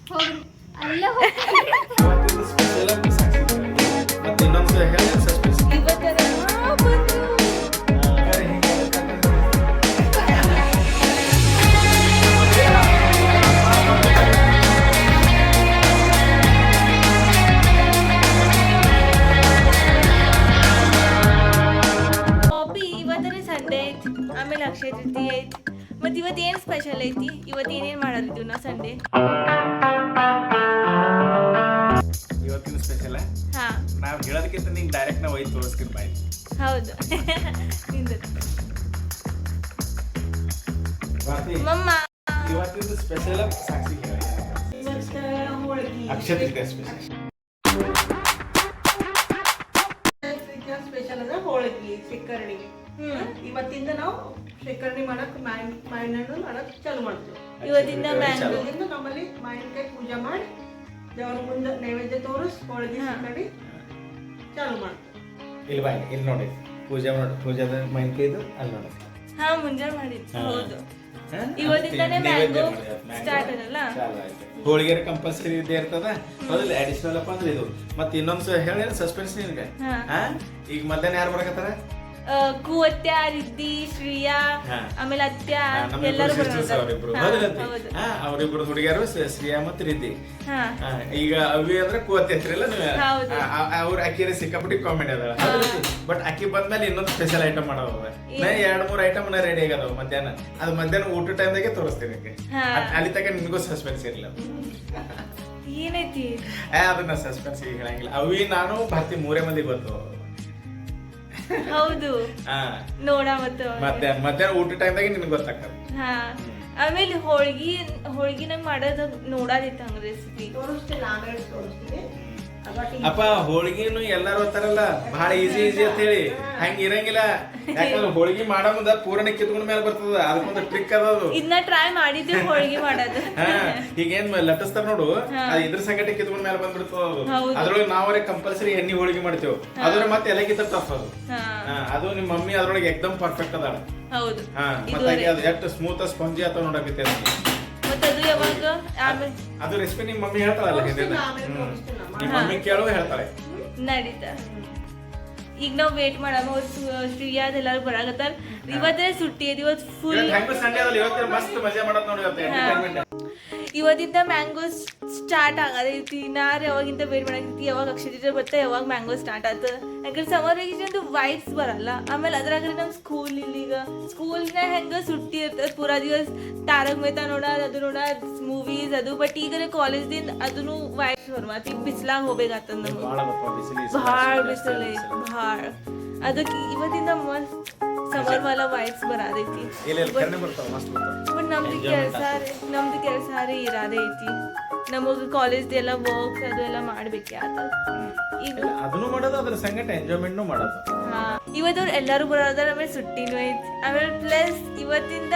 ಹೋಗ್ರಿ ಅಲ್ಲ ಇವತ್ತಿನ ಸ್ಪೆಷಲ್ ಮತ್ತೆ ಇನ್ನೊಂದು ಹೇಳಿ ಸಸ್ಪೆನ್ಸ್ ಇವತ್ತನೇ ಸಂಡೇ ಐತಿ ಆಮೇಲೆ ಅಕ್ಷಯ ತೃತೀಯ ಐತಿ ಮತ್ತೆ ಇವತ್ತು ಏನು ಸ್ಪೆಷಲ್ ಐತಿ ಇವತ್ತು ಏನೇನು ಮಾಡೋದಿದ್ದೀವಿ ನಾವು ಸಂಡೇ ಇವತ್ತಿನ ಸ್ಪೆಷಲ್ ಹಾಂ ನಾವು ಹೇಳೋದಕ್ಕಿಂತ ನಿಂಗೆ ಡೈರೆಕ್ಟ್ ನಾವು ಒಯ್ದು ತೋರಿಸ್ತೀನಿ ಬಾಯ್ ಹೌದು ಮಮ್ಮ ಇವತ್ತಿನ ಸ್ಪೆಷಲ್ ಸಾಕ್ಷಿ ಅಕ್ಷಯ ತೃತೀಯ ಸ್ಪೆಷಲ್ ಸ್ಪೆಷಲ್ ಅಂದ್ರೆ ಹೋಳಿಗೆ ಶಿಕರಣಿ ಇವತ್ತಿಂದ ನಾವು ಶಿಕರಣಿ ಮಾಡಕ್ ಮಾವಿನಹಣ್ಣು ಮಾಡಕ್ ಚಾಲು ಮಾಡ್ತೀವಿ ಇವತ್ತಿಂದ ಮ್ಯಾಂಗೋ ಇವತ್ತಿಂದ ನಮ್ಮಲ್ಲಿ ಮಾವಿನಕಾಯಿ ಪೂಜೆ ಮಾಡಿ ದೇವ್ರ ಮುಂದೆ ನೈವೇದ್ಯ ತೋರಿಸ್ ಹೋಳಿಗೆ ಶಿಕರಣಿ ಚಾಲು ಮಾಡ್ತೀವಿ ಇಲ್ಲಿ ಬಾಯ್ ಇಲ್ಲಿ ನೋಡಿ ಪೂಜಾದ ಮಾವಿನಕಾಯಿದು ಅಲ್ಲಿ ನೋಡಿ ಹಾ ಮುಂಜಾನೆ ಮಾಡಿದ್ದು ಹೌದು ಇವತ್ತಿಂದಾನೇ ಮ್ಯಾಂಗೋ ಸ್ಟಾರ್ಟ್ ಅದಲ್ಲ ಹೋಳಿಗೆ ಕಂಪಲ್ಸರಿ ಇದ್ದೇ ಇರ್ತದ ಮೊದಲು ಅಡಿಷನಲ್ ಅಪ್ಪ ಅಂದ್ರೆ ಇದು ಮತ್ತೆ ಇನ್ನೊಂದು ಹೇಳಿ ಸಸ್ಪೆನ್ಸ್ ನಿನ್ಗೆ ಈಗ ಮಧ್ಯಾಹ್ನ ಯಾರು ಬರಕತ್ತಾರ ಕೂವತ್ಯ ರಿದ್ದಿ ಶ್ರೀಯಾ ಆಮೇಲೆ ಅತ್ಯ ಎಲ್ಲರೂ ಅವ್ರಿಬ್ರು ಹುಡುಗಿಯರು ಶ್ರೀಯಾ ಮತ್ತು ರಿದ್ದಿ ಈಗ ಅವಿ ಅಂದ್ರೆ ಕೂವತ್ತಿ ಹತ್ತಿರಲ್ಲ ನೀವು ಅವ್ರ ಅಕ್ಕಿರ ಸಿಕ್ಕಾಪಟ್ಟಿ ಕಾಮಿಡಿ ಅದ ಬಟ್ ಅಕ್ಕಿ ಬಂದ್ಮೇಲೆ ಇನ್ನೊಂದು ಸ್ಪೆಷಲ್ ಐಟಮ್ ಮಾಡೋದ 2-3 ಐಟಮ್ ರೆಡಿ ಆಗದವ ಮಧ್ಯಾಹ್ನ ಅದು ಮಧ್ಯಾಹ್ನ ಊಟ ಟೈಮ್ದಾಗೆ ತೋರಿಸ್ತೀನಿ ಅಲ್ಲಿ ತನಕ ನಿನ್ಗೂ ಸಸ್ಪೆನ್ಸ್ ಇರಲಿಲ್ಲ ಏನೈತಿ ಅದನ್ನ ಸಸ್ಪೆನ್ಸ್ ಈಗ ಹೇಳಂಗಿಲ್ಲ ಅವಿ ನಾನು ಭರ್ತಿ 3 ಮಂದಿ ಗೊತ್ತು ಹೌದು ನೋಡ ಮಧ್ಯಾಹ್ನ ಊಟ ಟೈಮ್ದಾಗೆ ನಿನ್ಗೆ ಗೊತ್ತಾಗ್ತದೆ ಆಮೇಲೆ ಹೋಳ್ಗಿ ನಂಗೆ ಮಾಡೋದು ನೋಡೋದಿತ್ತು ಹಂಗ ರೆಸಿಪಿ ತೋರಿಸ್ತೀನಿ ಆಮೇಲೆ ತೋರಿಸ್ತೀನಿ ಅಪ್ಪ ಹೋಳಿಗೆನು ಎಲ್ಲಾರು ಓದ್ತಾರಲ್ಲ ಬಹಳ ಈಸಿ ಅಂತ ಹೇಳಿ ಹಂಗ ಇರಂಗಿಲ್ಲ ಯಾಕಂದ್ರೆ ಹೋಳಿಗೆ ಮಾಡೋ ಮುಂದ ಪೂರ್ಣ ಕಿತ್ಕೊಂಡ್ ಮೇಲೆ ಬರ್ತದ ಅದಕ್ಕೊಂದು ಟ್ರಿಕ್ ಅದದು ಇದನ್ನ ಟ್ರೈ ಮಾಡಿದ್ವಿ ಹೋಳಿಗೆ ಮಾಡೋದು ಈಗೇನ್ ಲಟ್ಟಿಸ್ತಾರ ನೋಡು ಅದ್ ಇದ್ರ ಸಂಗಟ ಕಿತ್ಕೊಂಡ್ ಮೇಲೆ ಬಂದ್ಬಿಡ್ತದ ಅದು ಅದ್ರೊಳಗೆ ನಾವರೇ ಕಂಪಲ್ಸರಿ ಎಣ್ಣೆ ಹೋಳಿಗೆ ಮಾಡ್ತೇವೆ ಅದ್ರ ಮತ್ತೆ ಎಲ್ಲಕ್ಕಿಂತ ಟಫ್ ಅದು ಅದು ನಿಮ್ ಮಮ್ಮಿ ಅದ್ರೊಳಗೆ ಎಕ್ದಮ್ ಪರ್ಫೆಕ್ಟ್ ಅದಾಳ ಹೌದು ಮತ್ತೆ ಅದು ಎಷ್ಟು ಸ್ಮೂತ್ ಸ್ಪಂಜಿ ಅಥವಾ ನೋಡಕತ್ತೆ ಅದು ಯಾವಾಗ ಅದು ರೆಸಿಪಿ ನಿಮ್ ಮಮ್ಮಿ ಹೇಳ್ತಾಳಲ್ಲ ನಿಮ್ ಮಮ್ಮಿ ಕೇಳೋ ಹೇಳ್ತಾಳೆ ನಡೀತಾ ಈಗ ನಾವ್ ವೇಟ್ ಮಾಡಮ್ಮ ಶ್ರೀಯಾದ ಎಲ್ಲಾರು ಬರಾಕತ್ತಾರ ಇವತ್ತೇ ಸುಟ್ಟಿ ಐತಿ ಇವತ್ತು ಫುಲ್ ಸಂಡೇ ಅದಲ್ಲಿ ಇವತ್ತು ಮಸ್ತ್ ಮಜಾ ಮಾಡತ್ ನೋಡಿ ಇವತ್ತಿಂದ ಮ್ಯಾಂಗೋ ಸ್ಟಾರ್ಟ್ ಆಗದೈತಿ ನಾರು ಯಾವಾಗಿಂದ ವೇಟ್ ಮಾಡಾಕೈತಿ ಯಾವಾಗ ಅಕ್ಷರ ಬರ್ತಾ ಯಾವಾಗ ಮ್ಯಾಂಗೋ ಸ್ಟಾರ್ಟ್ ಆಯ್ತು ಯಾಕಂದ್ರೆ ಸಮರ್ ವೆಕೇಶನ್ ವೈಬ್ಸ್ ಬರಲ್ಲ ಆಮೇಲೆ ಅದ್ರಾಗ ನಮ್ ಸ್ಕೂಲ್ ಇಲ್ಲಿಗ ಸ್ಕೂಲ್ನ ಹೆಂಗ ಸುಟ್ಟಿ ಇರ್ತದೆ ಪೂರಾ ದಿವಸ ತಾರಕ್ ಮೆಹ್ತಾ ನೋಡೋದು ಅದು ನೋಡೋದು ಮೂವೀಸ್ ಅದು ಬಟ್ ಈಗ ಕಾಲೇಜ್ದಿಂದ ಅದನ್ನು ವೈಬ್ಸ್ ಬರ್ಮಾತಿ ಬಿಸಿಲಾಗ ಹೋಗ್ಬೇಕಾಗ್ತದ ನಮ್ಗೆ ಭಾಳ ಬಿಸಿಲು ಐತಿ ಭಾಳ ಅದಕ್ಕೆ ಇವತ್ತಿಂದ ಮಸ್ತ್ ಸಮರ್ ವಾಲ ವೈಬ್ಸ್ ಬರಾದೈತಿ ಬಟ್ ನಮ್ದು ಕೆಲಸ ಇರಾದೇ ಐತಿ ನಮಗ ಕಾಲೇಜ್ ಎಲ್ಲ ವರ್ಕ್ಸ್ ಅದು ಎಲ್ಲ ಮಾಡ್ಬೇಕೆ ಈಗ ಅದನ್ನು ಮಾಡೋದು ಅದ್ರ ಸಂಗಟ ಎಂಜಾಯ್ಮೆಂಟ್ನು ಮಾಡೋದು ಇವತ್ತವ್ರು ಎಲ್ಲರೂ ಬರೋದಾರ ಆಮೇಲೆ ಸುಟ್ಟಿನೂ ಐತಿ ಆಮೇಲೆ ಪ್ಲಸ್ ಇವತ್ತಿಂದ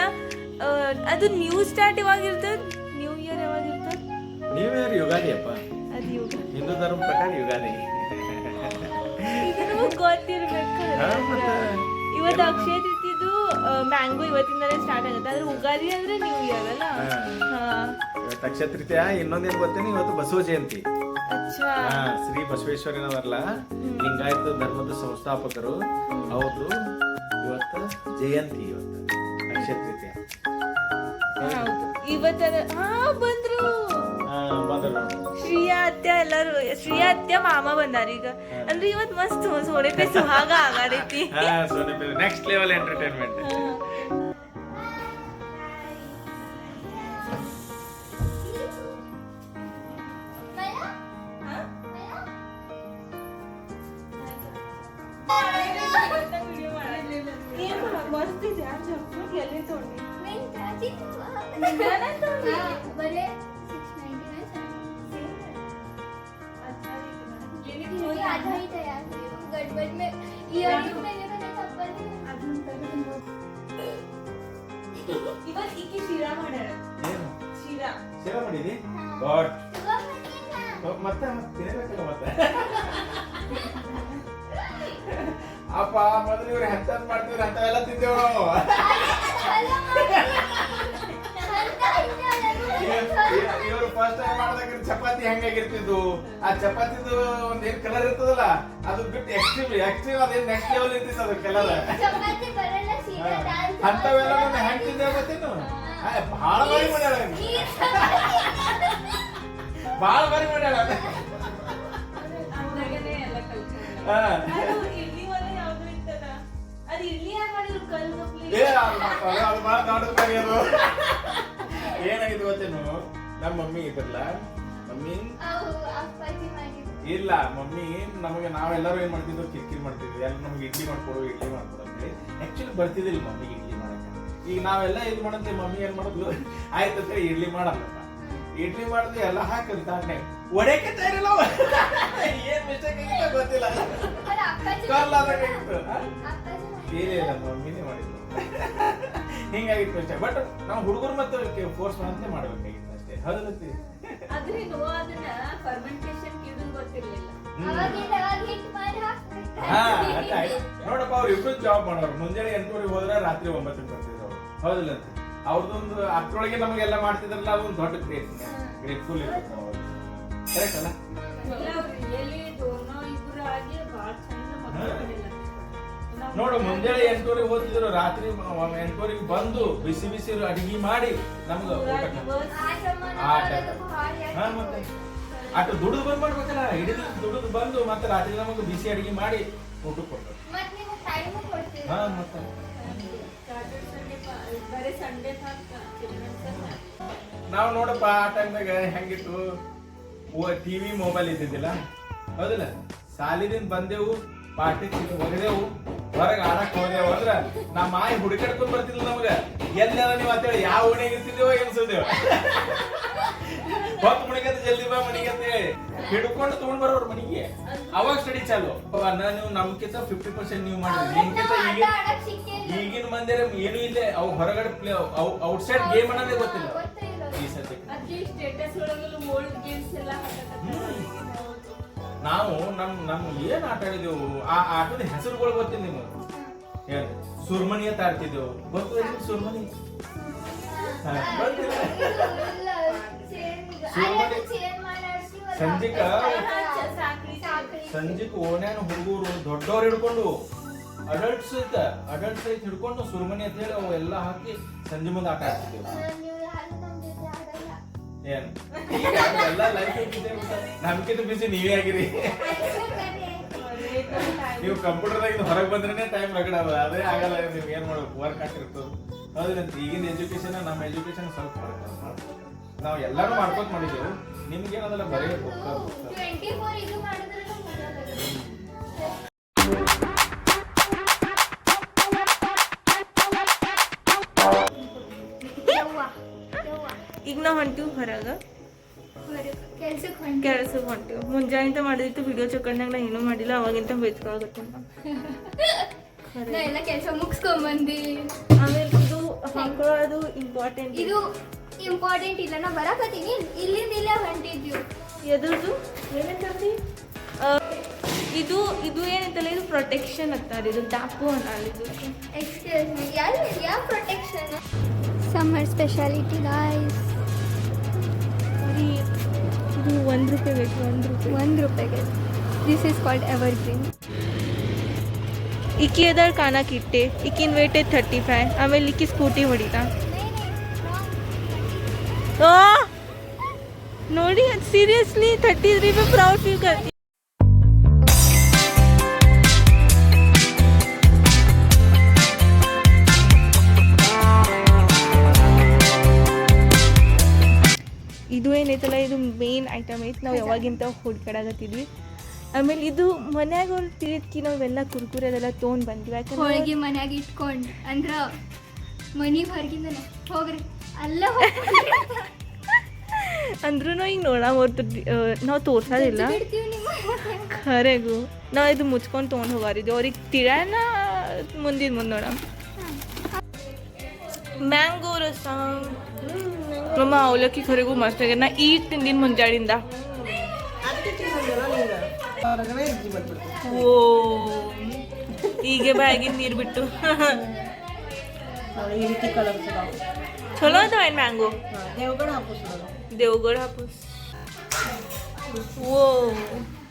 ಅದು ನ್ಯೂ ಸ್ಟಾರ್ಟ್ ಯಾವಾಗಿರ್ತದ ನ್ಯೂ ಇಯರ್ ಯಾವಾಗಿರ್ತದ ನ್ಯೂ ಇಯರ್ ಯುಗಾದಿ ಅಪ್ಪ ಅದು ಯುಗ ಹಿಂದೂ ಧರ್ಮ ಪ್ರಕಾರ ಯುಗಾದಿ ಇದು ನಮಗ್ ಗೊತ್ತಿರ್ಬೇಕು ಇವತ್ತು ಅಕ್ಷಯ ತೃತೀಯದು ಮ್ಯಾಂಗೋ ಇವತ್ತಿಂದಲೇ ಸ್ಟಾರ್ಟ್ ಆಗುತ್ತೆ ಆದ್ರೆ ಉಗಾದಿ ಅಂದ್ರೆ ನ್ಯೂ ಇಯರ್ ಅಲ್ಲ ಇವತ್ತು ಅಕ್ಷಯ ತೃತೀಯ ಇನ್ನೊಂದೇನು ಗೊತ್ತೇನೆ ಇವತ್ತು ಬಸವ ಜಯಂತಿ ಶ್ರೀ ಬಸವೇಶ್ವರನವರಲ್ಲ ಲಿಂಗಾಯತ ಧರ್ಮದ ಸಂಸ್ಥಾಪಕರು ಹೌದು ಇವತ್ತು ಜಯಂತಿ ಇವತ್ತು ಅಕ್ಷಯ ತೃತೀಯ ಇವತ್ತ ಬಂದ್ರು ಶ್ರೀಯಾ ಅತ್ಯ ಎಲ್ಲಾರು ಶ್ರೀಯಾ ಅತ್ಯ ಮಾಮ ಬಂದಾರ ಈಗ ಅಂದ್ರೆ ಇವತ್ ಮಸ್ತ್ ಸೋನೆ ಸುಹಾಗ ಆಗಾಡೈತಿ ನೆಕ್ಸ್ಟ್ ಲೆವೆಲ್ ಎಂಟರ್ಟೈನ್ಮೆಂಟ್ ಮಸ್ತ್ ಇದೆ ಎಲ್ಲಿ ತೊಗೊಂಡಿ गड़बड़ में ईयरिंग में ये तो चप्पल ಇವತ್ತು ಈಕಿ ಶಿರಾ ಮಾಡ್ಯಾರ ಶಿರಾ ಮಾಡಿದಿ ಗಾಡ್ ಮತ್ತೆ ತಿನ್ನಬೇಕಲ್ಲ ಮತ್ತೆ ಅಪ್ಪ ಮೊದಲು ಇವ್ರು ಹೆಂತದ್ ಮಾಡ್ತಿದ್ರು ಅಂತವೆಲ್ಲ ತಿಂದೇವ್ ನಾವು ಇವರು ಫಸ್ಟ್ ಟೈಮ್ ಮಾಡಿದ ಕಾಲದಾಗ ಚಪಾತಿ ಹೆಂಗಾಗಿರ್ತಿದ್ವು ಆ ಚಪಾತಿದು ಒಂದ್ ಏನ್ ಕಲರ್ ಇರ್ತದಲ್ಲ ಅದು ಬಿಟ್ಟು ಎಕ್ಸ್ಟ್ರೀಮ್ ಅದೇನ್ ನೆಕ್ಸ್ಟ್ ಲೆವೆಲ್ ಇರ್ತಿತ್ತು ಅದು ಕಲರ್ ಚಪಾತಿ ಬರಲ್ಲ ಸೀದಾ ದಾಲ್ ಅಂತವೆಲ್ಲ ನಾನು ಹೆಂಗ್ ತಿಂದೆ ಗೊತ್ತೇನು ಭಾಳ ಬಾರಿ ಮಾಡ್ಯಾಳ ಭಾಳ ಬಾರಿ ಮಾಡ್ಯಾಳ ಅಂದಾಗನೇ ಎಲ್ಲ ಕಲ್ತ್ಕೊಂಡೆ. ಅದು ಇಡ್ಲಿ ಒಲೆ ಯಾವ್ದು ಇತ್ತಲ್ಲ ಅದು ಇಡ್ಲಿ ಯಾರು ಮಾಡಿದ್ರು ಕಲ್ಲು ಅದು ಭಾಳ ದೊಡ್ಡ ಕರಿ ಅದು ಏನಾಗಿತ್ತು ಗೊತ್ತೇನು ನಮ್ಮ ಮಮ್ಮಿ ಇದ್ರಲ್ಲ ಮಮ್ಮಿ ಅಪ್ಪಾಜಿ ಮಾಡಿದ್ರು ಇಲ್ಲ ಮಮ್ಮಿ ನಮಗೆ ನಾವೆಲ್ಲರೂ ಏನ್ ಮಾಡ್ತಿದ್ವಿ ಕಿರಿಕಿರಿ ಮಾಡ್ತಿದ್ವಿ ಎಲ್ಲ ನಮ್ಗೆ ಇಡ್ಲಿ ಮಾಡ್ಕೊಡು ಅಂತ ಆಕ್ಚುಲಿ ಬರ್ತಿದಿಲ್ಲ ಮಮ್ಮಿಗೆ ಇಡ್ಲಿ ಮಾಡಕ್ಕೆ ಈಗ ನಾವೆಲ್ಲ ಇದು ಮಾಡಂತೆ ಮಮ್ಮಿ ಏನ್ ಮಾಡಿದ್ಲು ಆಯ್ತು ಇಡ್ಲಿ ಮಾಡಲ್ಲಪ್ಪ ಇಡ್ಲಿ ಮಾಡಿದ್ವಿ ಎಲ್ಲ ಹಾಕಿದ್ವಿ ತಾಟ್ನೆ ಒಡೆಯಕ್ಕೆ ತಯಾರಿಲ್ಲ ಏನ್ ಮಿಸ್ಟೇಕ್ ಆಗಿಲ್ಲ ಗೊತ್ತಿಲ್ಲ ಕರ್ಲಾದಾಗಿತ್ತು ಇಲ್ಲ ಮಮ್ಮಿನೇ ಮಾಡಿದ್ಲು ಹಿಂಗಾಗಿತ್ತು ಅಷ್ಟೇ ಬಟ್ ನಾವು ಹುಡುಗರು ಮತ್ತೆ ಫೋರ್ಸ್ ಮಾಡಂತೆ ಮಾಡ್ಬೇಕಾಗಿತ್ತು ಅಷ್ಟೇ ಹೌದಲ್ಲತ್ತಿ ಆದ್ರೇನು ಅದನ್ನ ಫರ್ಮೆಂಟೇಶನ್ ಇದು ಗೊತ್ತಿರ್ಲಿಲ್ಲ. ನೋಡಪ್ಪ ಅವ್ರು ಇಬ್ರು ಜಾಬ್ ಮಾಡೋರು ಮುಂಜಾನೆ 8:00 ಹೋದ್ರೆ ರಾತ್ರಿ 9 ಬರ್ತಿದ್ರು ಅವ್ರು ಹೌದಿಲ್ಲ ಅವ್ರದೊಂದು ಅದ್ರೊಳಗೆ ನಮಗೆಲ್ಲ ಮಾಡ್ತಿದ್ರಲ್ಲ ಅದೊಂದು ದೊಡ್ಡ ಗ್ರೇಟ್ಫುಲ್ ಇರುತ್ತೆ ಕರೆಕ್ಟ್ ಅಲ್ಲ ನೋಡು ಮುಂಜಾನೆ 8:00 ಹೋಗ್ತಿದ್ರು ರಾತ್ರಿ 8:00 ಬಂದು ಬಿಸಿ ಬಿಸಿ ಅಡಿಗೆ ಮಾಡಿ ನಮ್ಗೆ ಮತ್ತೆ ಅಟ್ ದುಡಿದು ಬಂದ್ ಮಾಡ್ಬೇಕಲ್ಲ ಇಡೀ ದುಡಿದು ಬಂದು ಮತ್ತೆ ರಾತ್ರಿ ನಮಗೆ ಬಿಸಿ ಅಡಿಗೆ ಮಾಡಿ ಊಟಕ್ಕೆ ಕೊಡ್ತಾರೆ ಹಾ ಮತ್ತೆ ನಾವು ನೋಡಪ್ಪ ಆ ಟೈಮ್ದಾಗ ಹೆಂಗಿತ್ತು ಟಿವಿ ಮೊಬೈಲ್ ಇದ್ದಿದ್ದಿಲ್ಲ ಹೌದಿಲ್ಲ ಸಾಲಿದಿಂದ ಬಂದೆವು ಪಾರ್ಟಿ ಒಗದೆವು ಹೊರಗೆ ಆಡಕ್ ಹೋದೆವು ಅಂದ್ರ ನಮ್ಮ ಮಾಯಿ ಹುಡುಕಾಡ್ಕೊಂಡ್ ಬರ್ತಿದ್ಲು ನಮಗ ಎಲ್ಲೆಲ್ಲ ನೀವು ಅಂತೇಳಿ ಯಾವ ಓಣಿಗೆ ಇರ್ತಿದ್ದೇವೋ ಎನ್ಸಿದ್ದೇವ ಹೊತ್ತು ಮಣಿಗೆ ಜಲ್ದಿ ಬಾ ಮನಿಗೆ ಅಂತ ಹೇಳಿ ಹಿಡ್ಕೊಂಡು ತಗೊಂಡ್ ಬರೋರು ಮನಿಗೆ ಅವಾಗ ಸ್ಟಡಿ ಚಾಲು ನೀವು ನಮ್ಕಿಂತ 50% ನೀವು ಮಾಡಿದ್ರಿ ನಿಮ್ಕಿಂತ ಈಗಿನ ಮಂದಿರ ಏನು ಇಲ್ಲೇ ಅವು ಹೊರಗಡೆ ಪ್ಲೇ ಔಟ್ಸೈಡ್ ಗೇಮ್ ಅನ್ನೋದೇ ಗೊತ್ತಿಲ್ಲ ಈ ಸದ್ಯಕ್ಕೆ ನಾವು ನಮ್ ಏನ್ ಆಟ ಆಡಿದೆವು ಆ ಆಟದ ಹೆಸರುಗಳು ಗೊತ್ತಿಲ್ಲ ನಿಮ್ಗೆ ಸುರ್ಮನಿ ಅಂತ ಆಡ್ತಿದ್ದೆವು ಗೊತ್ತು ಸುರ್ಮನಿ ಸಂಜಿಕ್ ಓಣ್ಯಾನ ಹುಡುಗರು ದೊಡ್ಡವ್ರು ಹಿಡ್ಕೊಂಡು ಅಡಲ್ಟ್ಸ್ ಐತ್ ಹಿಡ್ಕೊಂಡು ಸುರ್ಮನಿ ಅಂತ ಹೇಳಿ ಅವು ಎಲ್ಲ ಹಾಕಿ ಸಂಜೆ ಮುಂದೆ ಆಟ ಆಡ್ತಿದ್ದೆವು ಏನ್ ಎಲ್ಲ ಲೈಫ್ ನಮ್ಕಿಂತ ಬಿಸಿ ನೀವೇ ಆಗಿರಿ ನೀವು ಕಂಪ್ಯೂಟರ್ದಾಗ ಹೊರಗೆ ಬಂದ್ರೆ ಟೈಮ್ ರಗಡ ಅದೇ ಆಗಲ್ಲ ನೀವು ಏನ್ ಮಾಡ್ಬೇಕು ವರ್ಕ್ ಆಗಿರ್ತದೆ ಹೌದಂತ ಈಗಿನ ಎಜುಕೇಶನ್ ನಮ್ಮ ಎಜುಕೇಶನ್ ಸ್ವಲ್ಪ ನಾವು ಎಲ್ಲಾರು ಮಾಡ್ಕೋತ ಮಾಡಿದೆವು ನಿಮ್ಗೆ ಏನದಲ್ಲ ಬರೀ ಈಗ ನಾವು ಹೊಂಟಿವಿ ಹೊರಗೆ ಕೆಲ್ಸಕ್ಕೆ ಹೊಂಟಿವಿ ಮುಂಜಾನೆ ಮಾಡಿದ್ದು ವಿಡಿಯೋ ಚಕ್ಕಂಡಾಗ ನಾ ಏನೂ ಮಾಡಿಲ್ಲ ಅವಾಗಿಂತ ಬೇಜಾರಾಗುತ್ತೆ ಎಲ್ಲ ಕೆಲಸ ಮುಗಿಸ್ಕೊಂಡ್ ಬಂದಿ ಆಮೇಲೆ ಇದು ಹಾಕೊಳ್ಳೋದು ಇಂಪಾರ್ಟೆಂಟ್ ಇದು ಇಂಪಾರ್ಟೆಂಟ್ ಇಲ್ಲ ನಾ ಬರಕತ್ತೀನಿ ಇಲ್ಲಿಂದ ಇಲ್ಲೇ ಹೊಂಟಿದ್ವಿ ಎದುರ್ದು ಏನಂತೀ ಇದು ಇದು ಏನಂತಲ್ಲ ಇದು ಪ್ರೊಟೆಕ್ಷನ್ ಅಂತಾರೆ ಇದು ಟಾಪು ಅನ್ನೋದು ಎಕ್ಸ್ಕ್ಯೂಸ್ ಮೀ ಯಾವ ಪ್ರೊಟೆಕ್ಷನ್ ಸಮ್ಮರ್ ಸ್ಪೆಷಾಲಿಟಿ ಗಾಯ್ಸ್ ಇದು ₹1 ಬೇಕು ₹1 this is called ever green ಇಕ್ಕಿ ಅದರ ಕಾಣಕ್ಕೆ ಇಟ್ಟೆ ಇಕ್ಕಿನ ವೇಟ್ 35 ಆಮೇಲೆ ಇಕ್ಕಿ ಸ್ಕೂಟಿ ಹೊಡಿತಾ ನೋಡಿ सीरियसली 33 पे प्राउड फील करती ಇದು ಏನೈತಲ್ಲ ಇದು ಮೇನ್ ಐಟಮ್ ಐತೆ ನಾವು ಯಾವಾಗಿಂತ ಹುಡ್ಕಾಡಕತ್ತಿದ್ವಿ ಆಮೇಲೆ ಇದು ಮನ್ಯಾಗ ಅವ್ರು ತಿಳಿದ್ಕಿ ನಾವೆಲ್ಲ ಕುರ್ಕುರೆ ಅದೆಲ್ಲ ತೊಗೊಂಡು ಬಂದ್ವಿ ಯಾಕಂದ್ರೆ ಹೋಳಿಗೆ ಮನ್ಯಾಗ ಇಟ್ಕೊಂಡು ಅಂದ್ರ ಮನಿ ಹೊರಗಿಂದ ಹೋಗ್ರಿ ಅಲ್ಲ ಅಂದ್ರೂ ಈಗ ನೋಡೋದು ನಾವು ತೋರ್ಸೋದಿಲ್ಲ ಖರೆಗೂ ನಾವು ಇದು ಮುಚ್ಕೊಂಡು ತೊಗೊಂಡು ಹೋಗಾರಿದ್ವಿ ಅವ್ರಿಗೆ ತಿಳನ ಮುಂದೆ ನೋಡ ಮ್ಯಾಂಗೋ ರಸ ಮಮ್ಮ ಅವಲಕ್ಕಿ ಖರೆಗೂ ಮಸ್ತ್ ಆಗ್ಯದ ನಾ ಈಗ ತಿಂದಿನ ಮುಂಜಾಡಿಂದ ಓ ಈಗ ಬ್ಯಾಗಿನ ನೀರು ಬಿಟ್ಟು ಚಲೋ ಅದಾವ ಏನು ಮ್ಯಾಂಗೋ ದೇವಗಢ ಹಾಪುಸ್ ಓ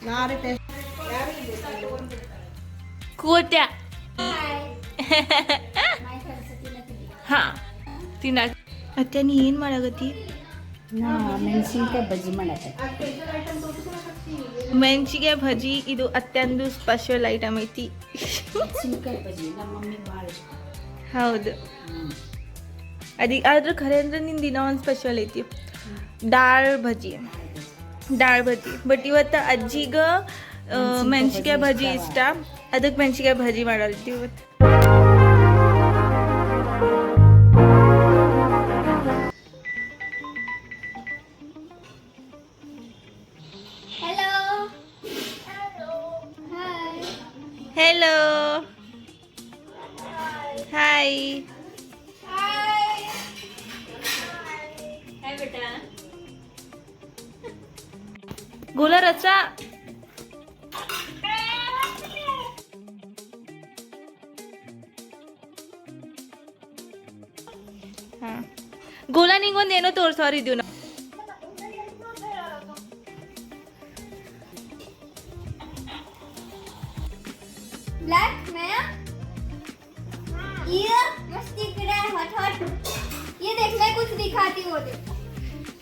ನಾರೇ ಟೇಸ್ಟ್ ಕೋಟ್ಯ ಹಾ ತಿನ್ನಕ್ ಅತ್ತೆ ನೀ ಏನ್ ಮಾಡಾಕತ್ತಿ ನಾ ಮೆಣಸಿನ್ಕಾಯಿ ಬಜ್ಜಿ ಮಾಡತ್ತೆ ಮೆಣಸಿಗೆ ಭಜಿ ಇದು ಅತ್ಯಂದು ಸ್ಪೆಷಲ್ ಐಟಮ್ ಐತಿ ಮೆಣಸಿನ್ಕಾಯಿ ಬಜ್ಜಿ ನಮ್ಮ ಮಮ್ಮಿ ಭಾಳ ಇಷ್ಟ ಹೌದು ಆದ್ರೆ ಖರೆ ಅಂದ್ರೆ ನಿಂದು ಇನ್ನೂ ಒಂದು ಸ್ಪೆಷಲ್ ಐತಿ ದಾಳ್ ಭಜಿ ಬಟ್ ಇವತ್ತು ಅಜ್ಜಿಗೆ ಮೆಣಸಿಗೆ ಭಜಿ ಇಷ್ಟ ಅದಕ್ಕೆ ಮೆಣಸಿಗೆ ಭಜಿ ಮಾಡಲ್ತಿ ಇವತ್ತು Hello. Hi. ಹೆಲೋ ಹಾಯ್ गोला रचा गोला निंಗೊಂದು ಏನೋ ತೋರ್ಸೋರಿದ್ದೀವಿ ನಾವು Black नया ये मस्ती कर रहा है हट ये देख मैं कुछ दिखाती हूँ देख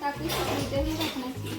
ताकि इधर ही रखना चाहिए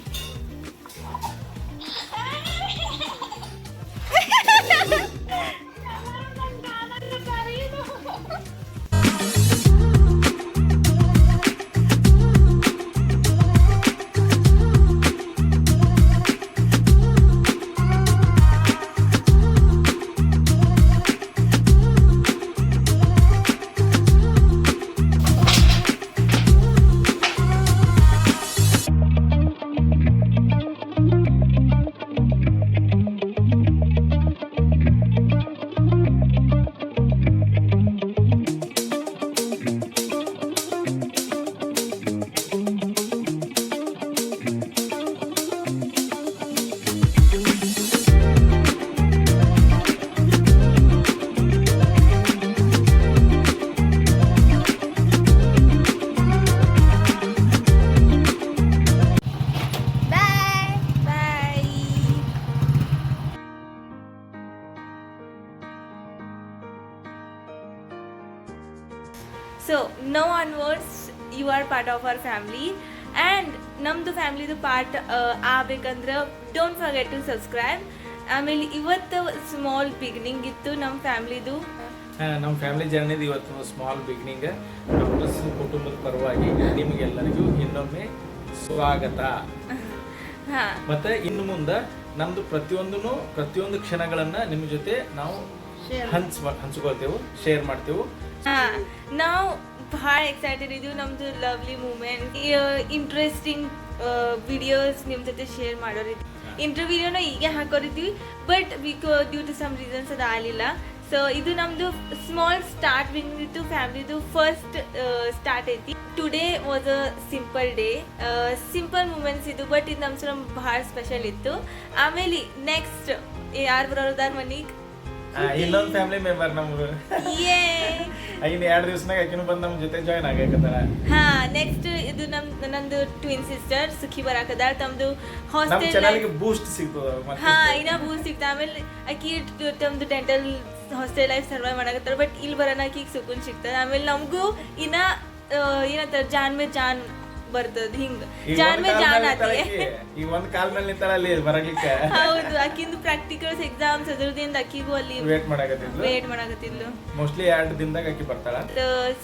So now onwards you are part of our family and ನಮ್ಮದು ಫ್ಯಾಮಿಲಿದು ಪಾರ್ಟ್ ಆಗಬೇಕಂದ್ರೆ ಡೋಂಟ್ ಫರ್ಗೆಟ್ ಟು ಸಬ್ಸ್ಕ್ರೈಬ್ ಆಮೇಲೆ ಇವತ್ತು ಸ್ಮಾಲ್ ಬಿಗಿನಿಂಗ್ ಇತ್ತು ನಮ್ಮ ಫ್ಯಾಮಿಲಿದು ನಮ್ಮ ಫ್ಯಾಮಿಲಿ ಜರ್ನಿದು ಇವತ್ತು ಸ್ಮಾಲ್ ಬಿಗಿನಿಂಗ್ ಕುಟುಂಬದ ಪರವಾಗಿ ನಿಮಗೆಲ್ಲರಿಗೂ ಇನ್ನೊಮ್ಮೆ ಸ್ವಾಗತ ಮತ್ತೆ ಇನ್ನು ಮುಂದೆ ನಮ್ದು ಪ್ರತಿಯೊಂದು ಕ್ಷಣಗಳನ್ನ ನಿಮ್ಮ ಜೊತೆ ನಾವು ಹಂಚ್ಕೊಳ್ತೇವೆ ಶೇರ್ ಮಾಡ್ತೇವೆ ನಾವು ಭಾಳ ಎಕ್ಸೈಟೆಡ್ ಇದ್ದೀವಿ ನಮ್ಮದು ಲವ್ಲಿ ಮೂಮೆಂಟ್ ಇಂಟ್ರೆಸ್ಟಿಂಗ್ ವಿಡಿಯೋಸ್ ನಿಮ್ಮ ಜೊತೆ ಶೇರ್ ಮಾಡೋರಿದ್ವಿ ಇಂಟರ್ವ್ಯೂನ ಈಗ ಹಾಕೋರಿದ್ವಿ but due to some reasons ಅದು ಆಗಲಿಲ್ಲ ಸೊ ಇದು ನಮ್ಮದು ಸ್ಮಾಲ್ ಸ್ಟಾರ್ಟ್ ಬಿಂದಿತ್ತು ಫ್ಯಾಮಿಲಿದು ಫಸ್ಟ್ ಸ್ಟಾರ್ಟ್ ಐತಿ today was a simple day simple moments ಇದು ಬಟ್ ಇದು ನಮ್ಮ ಭಾಳ ಸ್ಪೆಷಲ್ ಇತ್ತು ಆಮೇಲೆ ನೆಕ್ಸ್ಟ್ ಯಾರು ಬರೋದಾರ ಮನೆಗೆ ಇನ್ನೊಂದು ಫ್ಯಾಮಿಲಿ ಮೆಂಬರ್ ನಮ್ದು ಇನ್ನು 2 ದಿವಸನಾಗ ಆಕಿನೂ ಬಂದು ನಮ್ಮ ಜೊತೆ ಜಾಯ್ನ್ ಆಗಕತ್ತಾರ ಹಾ ನೆಕ್ಸ್ಟ್ ಇದು ನಂದು ಟ್ವಿನ್ ಸಿಸ್ಟರ್ ಸುಖಿ ಬರಾಕದಾರ ತಮ್ದು ನಮ್ಮ ಹಾಸ್ಟೆಲ್ ಚಾನಲ್ಗೆ ಬೂಸ್ಟ್ ಸಿಗ್ತದ ಹಾ ಇನ್ನ ಬೂಸ್ಟ್ ಸಿಗ್ತಾ ಆಮೇಲೆ ಆಕಿ ತಮ್ದು ಡೆಂಟಲ್ ಹಾಸ್ಟೆಲ್ ಲೈಫ್ ಸರ್ವೈವ್ ಮಾಡಕತ್ತಾರ ಬಟ್ ಇಲ್ಲಿ ಬರೋಣ ಆಕಿಗೆ ಸುಕೂನ್ ಸಿಗ್ತದೆ ಆಮೇಲೆ ನಮಗೂ ಇನ್ನ ಏನಂತಾರ ಜಾನ್ ಮೇ ಜಾನ್ ಬರ್ತದ ಹಿಂಗ ಜಾನ್ ಮೇ ಜಾನ್ ಆತಿ ಈ ಒಂದ್ ಕಾಲ್ ಮೇಲೆ ನಿಂತಾಳ ಅಲ್ಲಿ ಬರಲಿಕ್ಕೆ ಹೌದು ಆಕಿಂದು ಪ್ರಾಕ್ಟಿಕಲ್ಸ್ ಎಕ್ಸಾಮ್ಸ್ ಅದ್ರದಿಂದ ಆಕಿಗೂ ಅಲ್ಲಿ ವೇಟ್ ಮಾಡಕತ್ತಿದ್ಲು ಮೋಸ್ಟ್ಲಿ 2 ದಿನದಾಗ ಆಕಿ ಬರ್ತಾಳ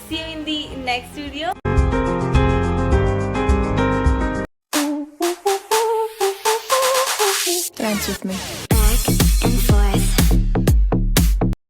see you in the next video Dance with me. Back and forth.